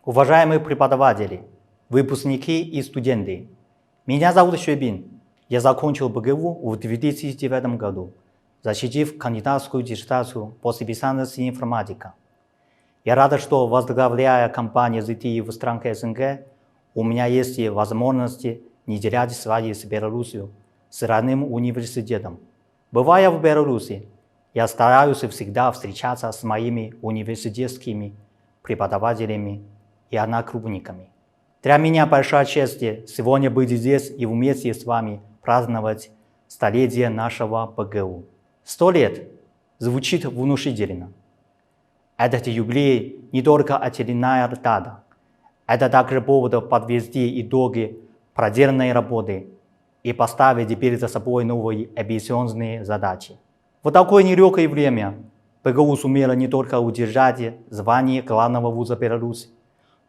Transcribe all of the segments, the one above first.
Уважаемые преподаватели, выпускники и студенты, меня зовут Шуйбин. Я закончил БГУ в 2009 году, защитив кандидатскую диссертацию по специальности информатика. Я рад, что, возглавляя компанию ZTE в странах СНГ, у меня есть возможность не терять связи с Беларусью, с родным университетом. Бывая в Беларуси, я стараюсь всегда встречаться с моими университетскими преподавателями и одногруппниками. Для меня большая честь сегодня быть здесь и вместе с вами праздновать столетие нашего БГУ. 100 лет звучит внушительно. Этот юбилей не только очередная дата, это также повод подвести итоги проделанной работы и поставить перед собой новые амбициозные задачи. В такое нелегкое время БГУ сумела не только удержать звание главного вуза Беларуси,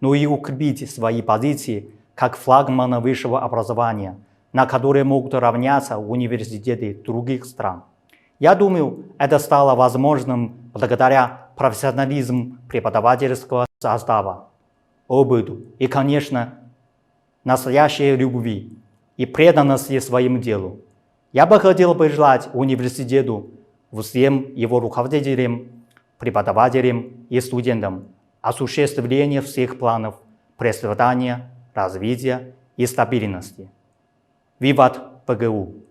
но и укрепить свои позиции как флагмана высшего образования, на которые могут равняться университеты других стран. Я думаю, это стало возможным благодаря профессионализму преподавательского состава, опыту и, конечно, настоящей любви и преданности своему делу. Я бы хотел пожелать университету, всем его руководителям, преподавателям и студентам осуществления всех планов процветания, развития и стабильности. Виват БГУ!